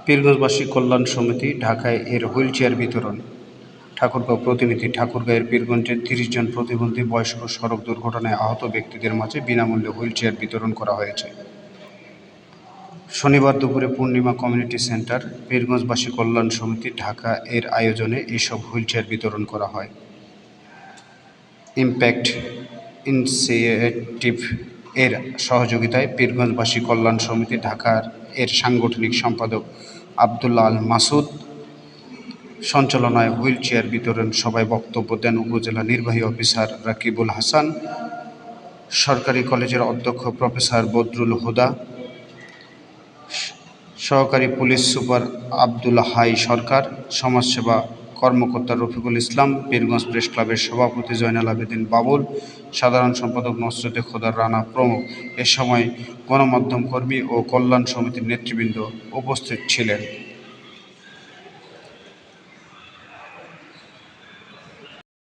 পীরগঞ্জবাসী কল্যাণ সমিতি ঢাকায় এর হুইলচেয়ার বিতরণ। ঠাকুরগাঁও প্রতিনিধি। ঠাকুরগাঁয়ের পীরগঞ্জের ৩০ জন প্রতিবন্ধী বয়স্ক সড়ক দুর্ঘটনায় আহত ব্যক্তিদের মাঝে বিনামূল্যে হুইলচেয়ার বিতরণ করা হয়েছে। শনিবার দুপুরে পূর্ণিমা কমিউনিটি সেন্টার, পীরগঞ্জবাসী কল্যাণ সমিতি ঢাকা এর আয়োজনে এসব হুইলচেয়ার বিতরণ করা হয়। ইম্প্যাক্ট ইনিশিয়েটিভ এর সহযোগিতায় পীরগঞ্জবাসী কল্যাণ সমিতি ঢাকার এর সাংগঠনিক সম্পাদক আব্দুল্লাহ আল মাসুদ সঞ্চালনায় হুইলচেয়ার বিতরণ সভায় বক্তব্য দেন উপজেলা নির্বাহী অফিসার রাকিবুল হাসান, সরকারি কলেজের অধ্যক্ষ প্রফেসর বদরুল হুদা, সহকারী পুলিশ সুপার আব্দুল হাই সরকার, সমাজসেবা কর্মকর্তা রফিকুল ইসলাম, পীরগঞ্জ প্রেস ক্লাবের সভাপতি জয়নাল আবেদিন বাবুল, সাধারণ সম্পাদক নসরতে খোদার রানা প্রমুখ। এ সময় গণমাধ্যম কর্মী ও কল্যাণ সমিতির নেতৃবৃন্দ উপস্থিত ছিলেন।